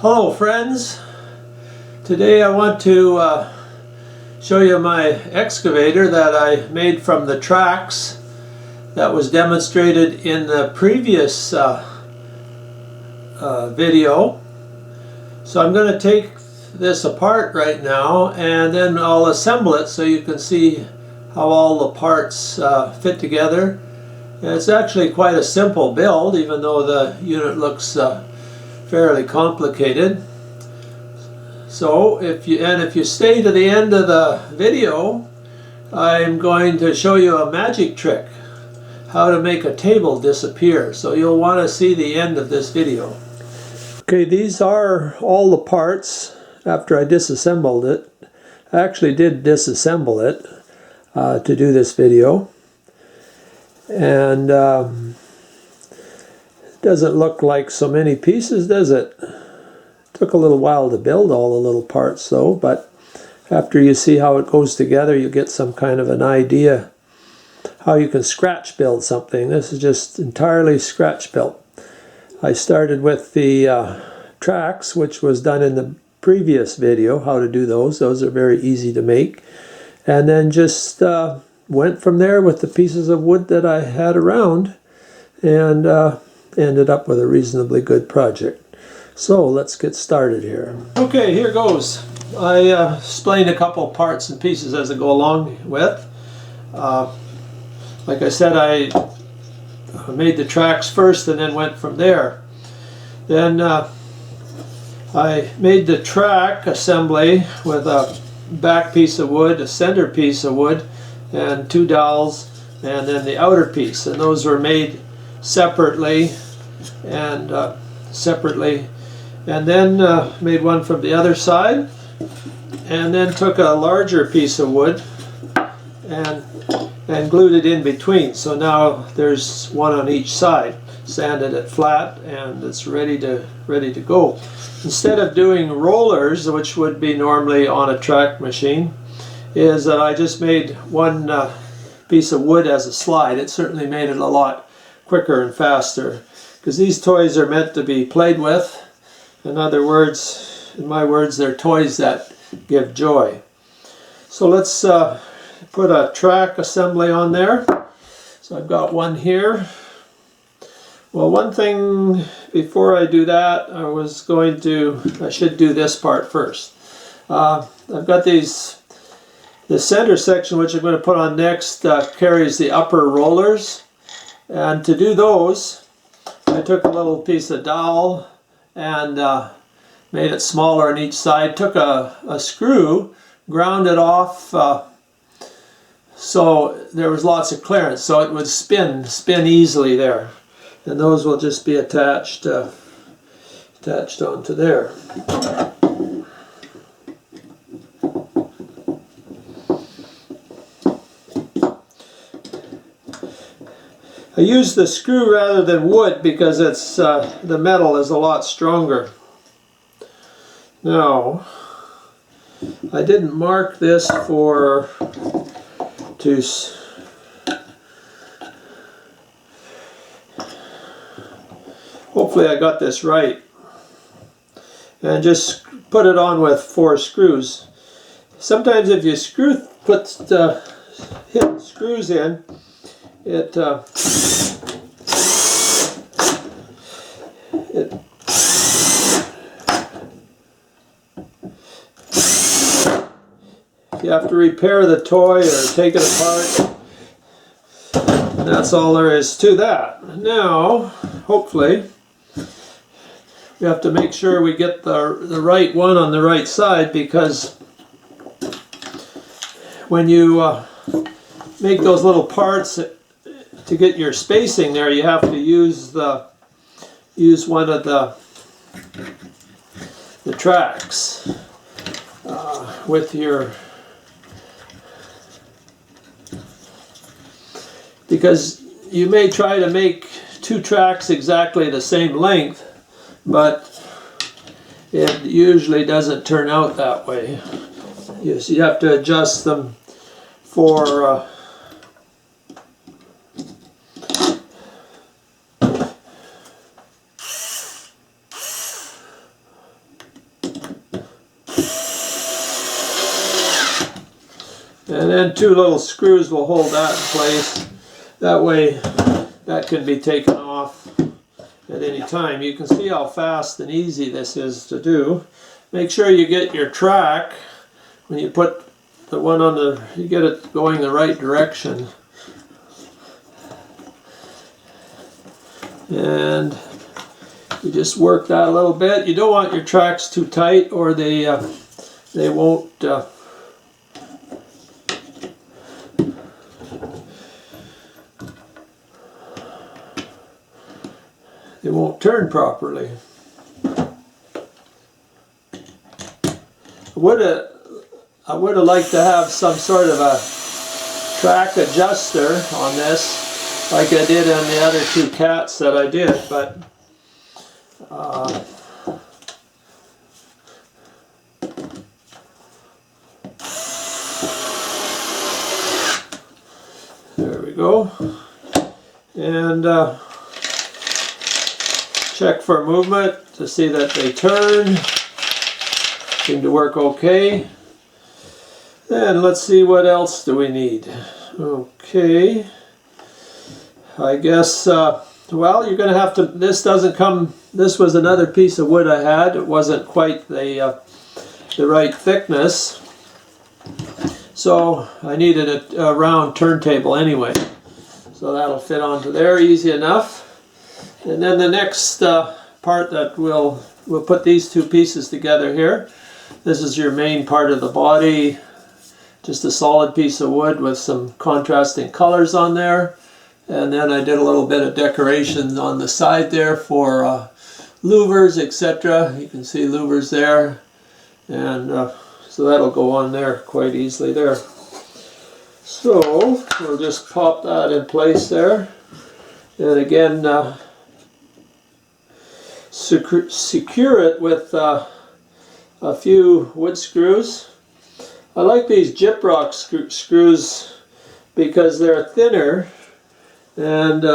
Hello friends, today I want to show you my excavator that I made from the tracks that was demonstrated in the previous video. So I'm going to take this apart right now and then I'll assemble it so you can see how all the parts fit together. And it's actually quite a simple build, even though the unit looks fairly complicated. So if you stay to the end of the video, I'm going to show you a magic trick, how to make a table disappear. So you'll want to see the end of this video. Okay, these are all the parts after I disassembled it. I actually did disassemble it to do this video. And doesn't look like so many pieces, does it? Took a little while to build all the little parts though, but after you see how it goes together, you get some kind of an idea how you can scratch build something. This is just entirely scratch built. I started with the tracks, which was done in the previous video, how to do those. Those are very easy to make. And then just went from there with the pieces of wood that I had around, and ended up with a reasonably good project. So let's get started here. Okay, here goes. I explained a couple parts and pieces as I go along with. Like I said, I made the tracks first and then went from there. Then I made the track assembly with a back piece of wood, a center piece of wood, and two dowels, and then the outer piece. And those were made separately, and then made one from the other side, and then took a larger piece of wood and glued it in between. So now there's one on each side. Sanded it flat and it's ready to go. Instead of doing rollers, which would be normally on a track machine, is that I just made one piece of wood as a slide. It certainly made it a lot quicker and faster, because these toys are meant to be played with. In other words, in my words, they're toys that give joy. So let's put a track assembly on there. So I've got one here. Well, one thing before I do that, I should do this part first. I've got the center section, which I'm going to put on next, carries the upper rollers. And to do those, I took a little piece of dowel and made it smaller on each side. Took a screw, ground it off so there was lots of clearance, so it would spin easily there. And those will just be attached onto there. I use the screw rather than wood because it's the metal is a lot stronger. Now, I didn't mark this hopefully I got this right. And just put it on with 4 screws. Sometimes if you hit screws in, you have to repair the toy or take it apart. And that's all there is to that. Now, hopefully, we have to make sure we get the right one on the right side, because when you make those little parts to get your spacing there, you have to use one of the tracks with your, because you may try to make 2 tracks exactly the same length, but it usually doesn't turn out that way. You have to adjust them for And then 2 little screws will hold that in place. That way that can be taken off at any time. You can see how fast and easy this is to do. Make sure you get your track when you put the one on the, you get it going the right direction. And you just work that a little bit. You don't want your tracks too tight or they won't turn properly. I would have liked to have some sort of a track adjuster on this, like I did on the other 2 cats that I did, but there we go. And check for movement to see that they turn. Seem to work okay. And let's see, what else do we need? Okay. I guess, well, you're going to have to, this doesn't come, this was another piece of wood I had. It wasn't quite the right thickness. So I needed a round turntable anyway. So that'll fit onto there easy enough. And then the next part that we'll put these 2 pieces together here. This is your main part of the body. Just a solid piece of wood with some contrasting colors on there. And then I did a little bit of decoration on the side there for louvers, etc. You can see louvers there. And so that'll go on there quite easily there. So we'll just pop that in place there. And again, secure it with a few wood screws. I like these gyprock screws because they're thinner and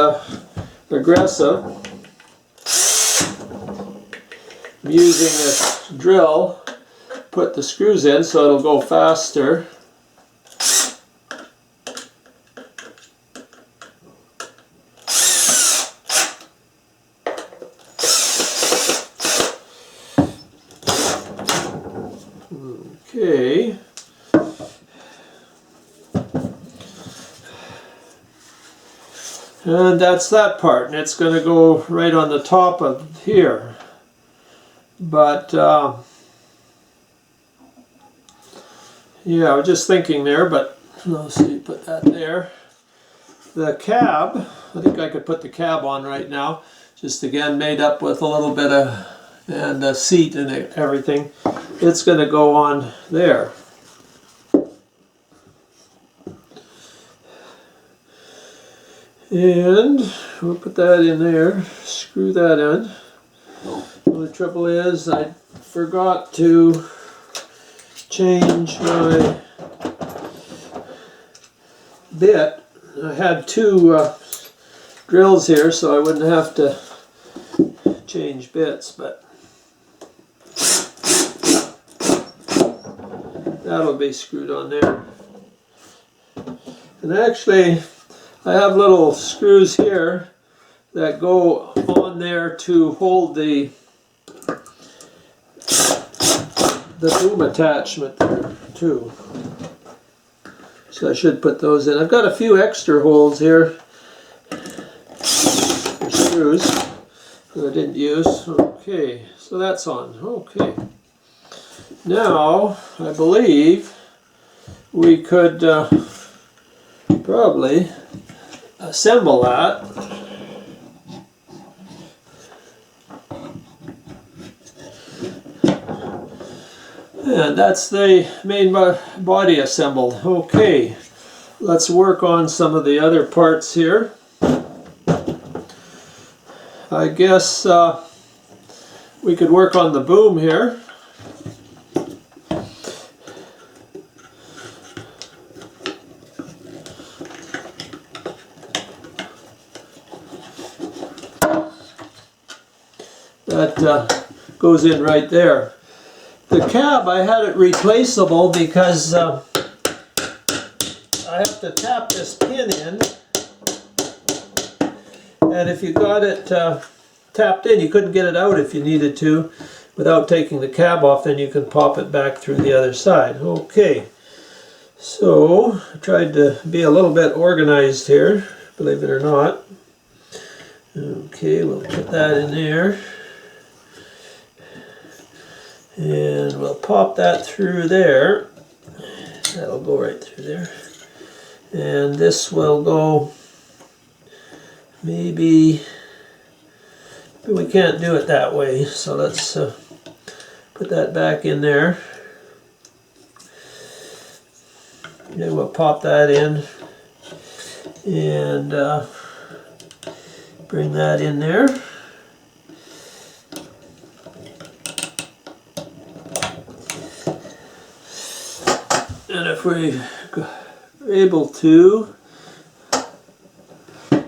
aggressive. I'm using this drill, put the screws in so it'll go faster. Okay. And that's that part, and it's going to go right on the top of here. But yeah, I was just thinking there, but let's see, put that there. The cab, I think I could put the cab on right now. Just again made up with a little bit of, and a seat and everything. It's going to go on there. And we'll put that in there, screw that in. The only trouble is I forgot to change my bit. I had 2 drills here so I wouldn't have to change bits, but that'll be screwed on there. And actually I have little screws here that go on there to hold the boom attachment there too. So I should put those in. I've got a few extra holes here for screws that I didn't use. Okay, so that's on. Okay. Now I believe we could probably assemble that. And that's the main body assembled. Okay, let's work on some of the other parts here. I guess we could work on the boom here. That goes in right there. The cab, I had it replaceable because I have to tap this pin in, and if you got it tapped in, you couldn't get it out if you needed to without taking the cab off, then you can pop it back through the other side. Okay, so I tried to be a little bit organized here, believe it or not. Okay, we'll put that in there. And we'll pop that through there. That'll go right through there. And this will go, maybe we can't do it that way, so let's put that back in there. Then we'll pop that in and bring that in there. And if we're able to,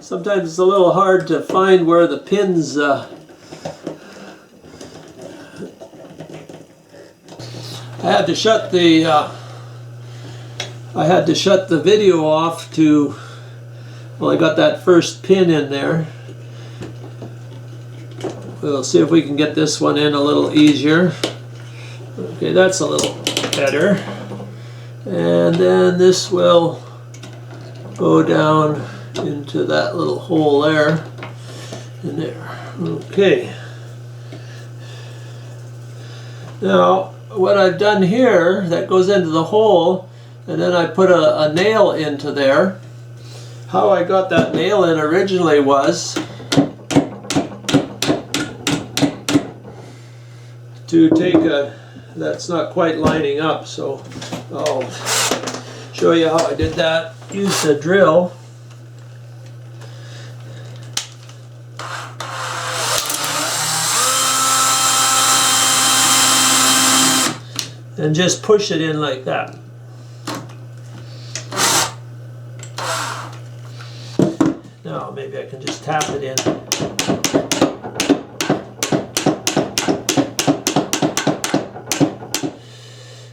sometimes it's a little hard to find where the pins I had to shut the video off to, well, I got that first pin in there. We'll see if we can get this one in a little easier. Okay, that's a little better. And then this will go down into that little hole there and there. Okay. Now what I've done here, that goes into the hole, and then I put a nail into there. How I got that nail in originally was to take a, that's not quite lining up, so I'll show you how I did that. Used a drill. And just push it in like that. Now maybe I can just tap it in.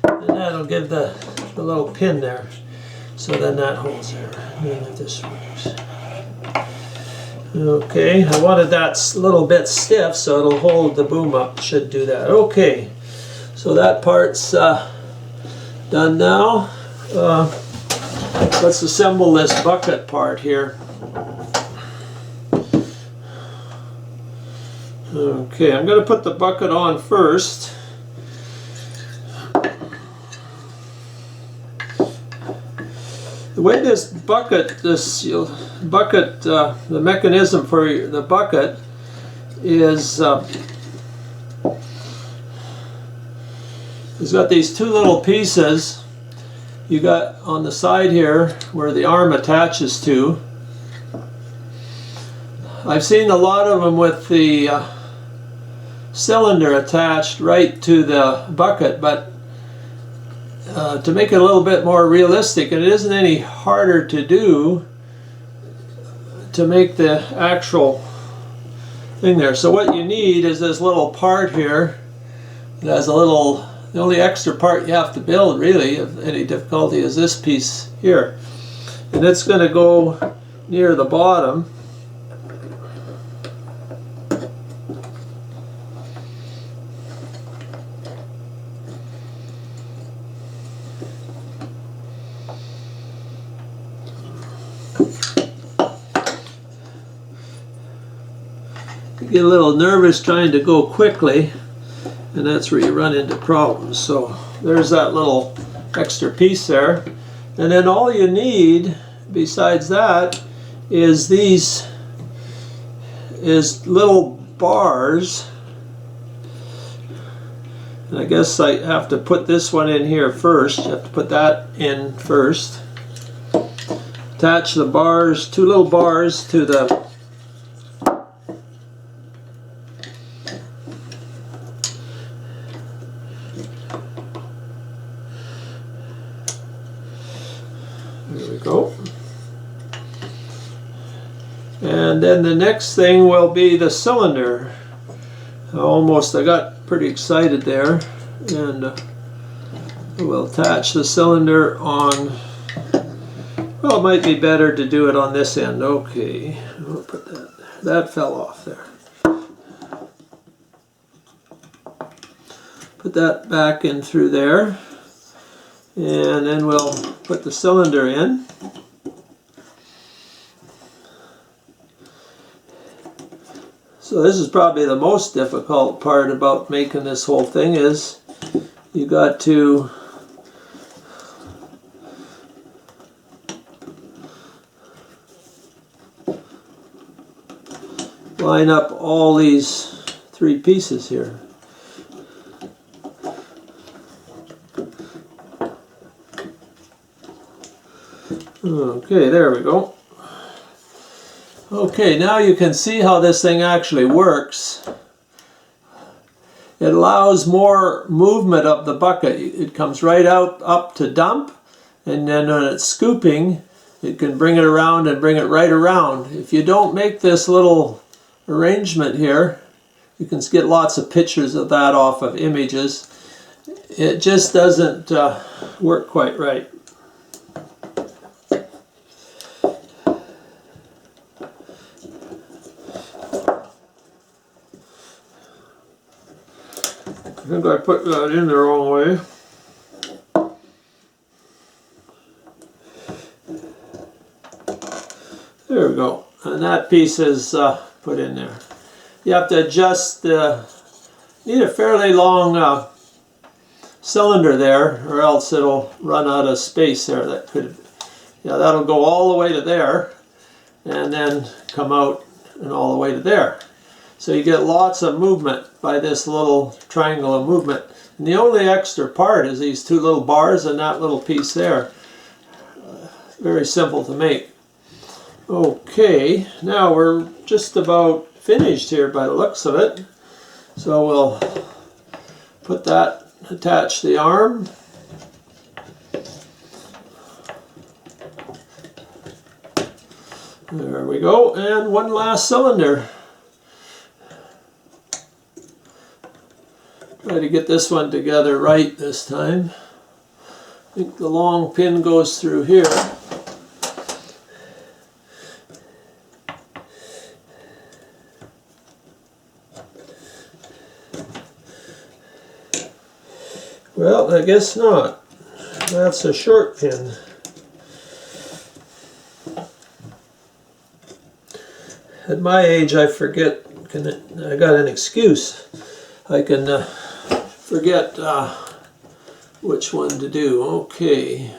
And that'll give the little pin there. So then that holds there. And if this works. Okay, I wanted that a little bit stiff so it'll hold the boom up. Should do that. Okay. So that part's done now. Let's assemble this bucket part here. Okay, I'm going to put the bucket on first. The way this bucket, the mechanism for the bucket is it's got these two little pieces. You got on the side here where the arm attaches to. I've seen a lot of them with the cylinder attached right to the bucket, but to make it a little bit more realistic, and it isn't any harder to do, to make the actual thing there. So what you need is this little part here that has a little, the only extra part you have to build really of any difficulty is this piece here, and it's going to go near the bottom. You get a little nervous trying to go quickly, and that's where you run into problems. So there's that little extra piece there, and then all you need besides that is these little bars, and I guess I have to put this one in here first. You have to put that in first. Attach the bars, two little bars to the go. And then the next thing will be the cylinder. I got pretty excited there, and we'll attach the cylinder on Well, it might be better to do it on this end. Okay, I'll put that there. That fell off there. Put that back in through there, and then we'll put the cylinder in. So this is probably the most difficult part about making this whole thing, is you got to line up all these three pieces here. Okay, there we go. Okay, now you can see how this thing actually works. It allows more movement of the bucket. It comes right out up to dump, and then when it's scooping, it can bring it around and bring it right around. If you don't make this little arrangement here, you can get lots of pictures of that off of images. It just doesn't work quite right. I think I put that in the wrong way. There we go. And that piece is put in there. You have to adjust, need a fairly long cylinder there, or else it'll run out of space there. That could, yeah, that'll go all the way to there, and then come out and all the way to there. So you get lots of movement by this little triangle of movement. And the only extra part is these two little bars and that little piece there. Very simple to make. Okay, now we're just about finished here by the looks of it. So we'll put that, attach the arm. There we go, and one last cylinder. Try to get this one together right this time. I think the long pin goes through here. Well, I guess not. That's a short pin. At my age, I forget, I got an excuse. I can forget which one to do. Okay.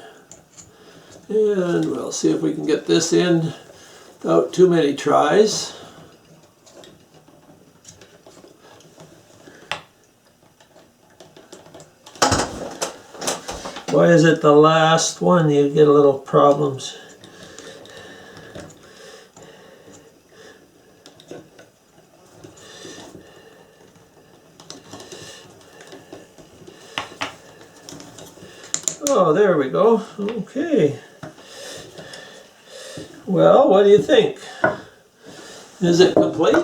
And we'll see if we can get this in without too many tries. Why is it the last one you get a little problems? Oh, there we go. Okay. Well, what do you think? Is it complete?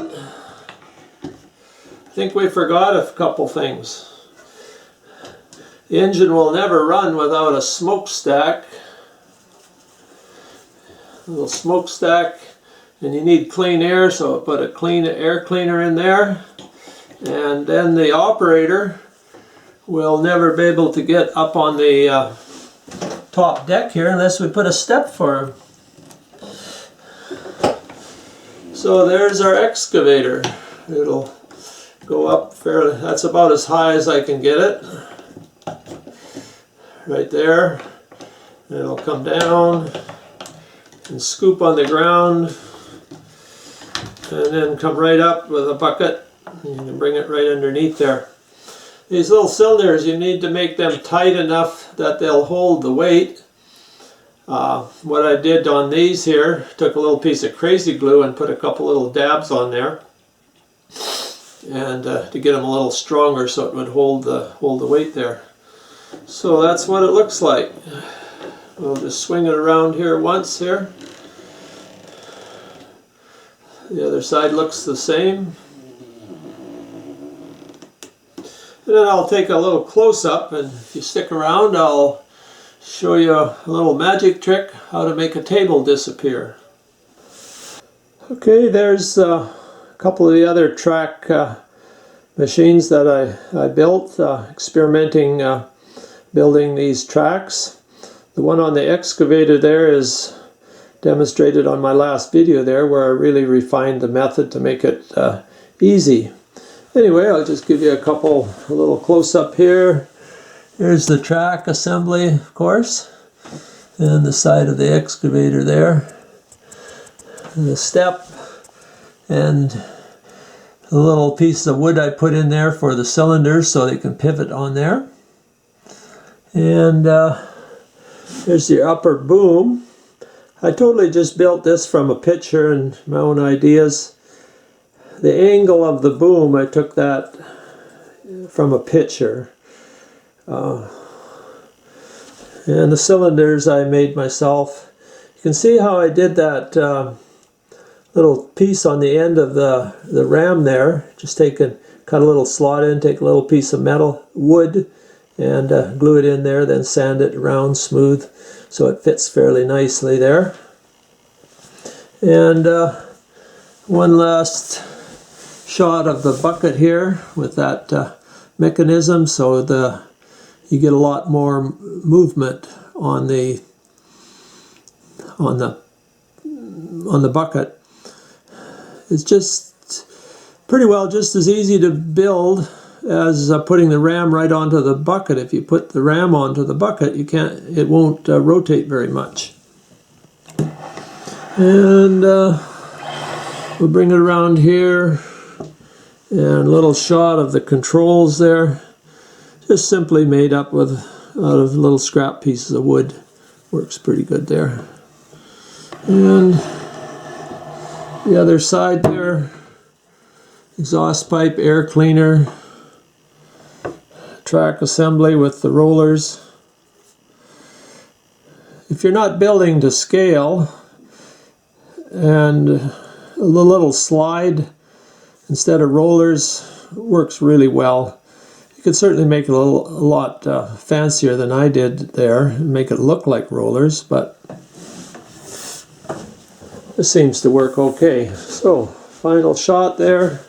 I think we forgot a couple things. The engine will never run without a smokestack. A little smokestack, and you need clean air, so I put a clean air cleaner in there. And then the operator will never be able to get up on the top deck here unless we put a step for him. So there's our excavator. It'll go up fairly, that's about as high as I can get it. Right there. And it'll come down and scoop on the ground, and then come right up with a bucket. You can bring it right underneath there. These little cylinders, you need to make them tight enough that they'll hold the weight. What I did on these here, took a little piece of crazy glue and put a couple little dabs on there, and to get them a little stronger so it would hold the weight there. So that's what it looks like. We'll just swing it around here once here. The other side looks the same. And then I'll take a little close-up, and if you stick around, I'll show you a little magic trick how to make a table disappear. Okay, there's a couple of the other track machines that I built, experimenting building these tracks. The one on the excavator there is demonstrated on my last video there, where I really refined the method to make it easy. Anyway, I'll just give you a little close-up here. Here's the track assembly, of course, and the side of the excavator there, and the step, and the little piece of wood I put in there for the cylinders so they can pivot on there. And here's the upper boom. I totally just built this from a picture and my own ideas. The angle of the boom, I took that from a picture. And the cylinders I made myself. You can see how I did that little piece on the end of the ram there. Just cut a little slot in, take a little piece of metal, wood, and glue it in there, then sand it around smooth so it fits fairly nicely there. And one last shot of the bucket here with that mechanism, so you get a lot more movement on the bucket. It's just pretty well just as easy to build as putting the ram right onto the bucket. If you put the ram onto the bucket, it won't rotate very much. And we'll bring it around here, and a little shot of the controls there. Just simply made up out of little scrap pieces of wood. Works pretty good there. And the other side there, exhaust pipe, air cleaner, track assembly with the rollers. If you're not building to scale, and the little slide instead of rollers works really well. You could certainly make it a lot fancier than I did there and make it look like rollers, but this seems to work okay. So, final shot there.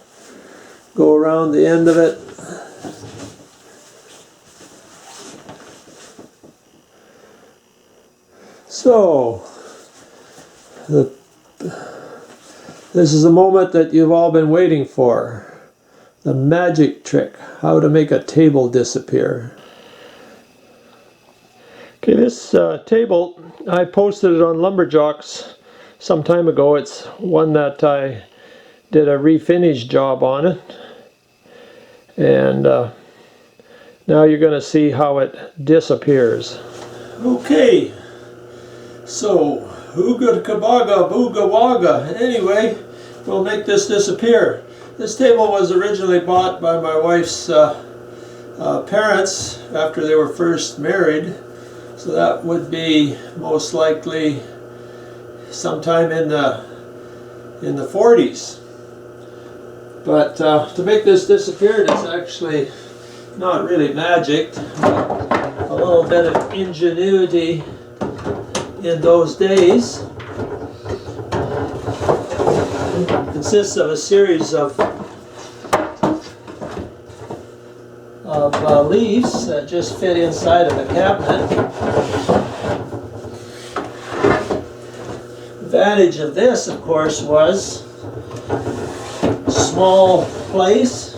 Go around the end of it. So, this is a moment that you've all been waiting for. The magic trick, how to make a table disappear. Okay, this table, I posted it on Lumberjocks some time ago. It's one that I did a refinish job on it. And now you're going to see how it disappears. Okay, so Ooga kabaga, booga waga. Anyway, we'll make this disappear. This table was originally bought by my wife's parents after they were first married. So that would be most likely sometime in the 40s. But to make this disappear, it's actually not really magic, but a little bit of ingenuity in those days. It consists of a series of leaves that just fit inside of a cabinet. The advantage of this, of course, was a small place.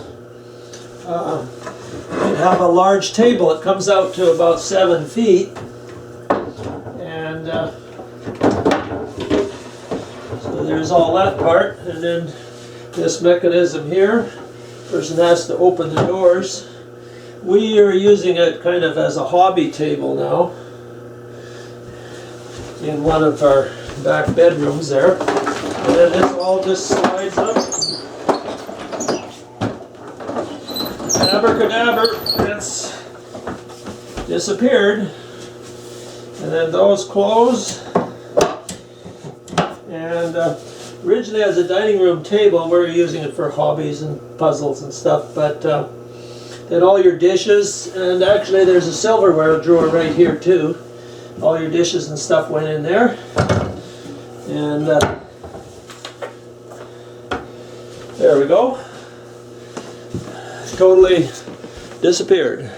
You'd have a large table. It comes out to about 7 feet. So there's all that part, and then this mechanism here. Person has to open the doors. We are using it kind of as a hobby table now in one of our back bedrooms there. And then this all just slides up. Abracadabra, it's disappeared. And then those close. And originally as a dining room table, we were using it for hobbies and puzzles and stuff, but then all your dishes, and actually there's a silverware drawer right here too. all your dishes and stuff went in there, and there we go. Totally disappeared.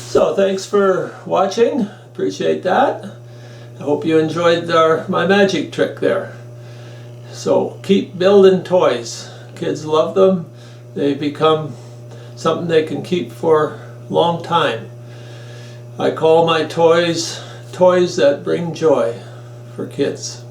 So thanks for watching. Appreciate that. I hope you enjoyed my magic trick there. So keep building toys. Kids love them. They become something they can keep for a long time. I call my toys toys that bring joy for kids.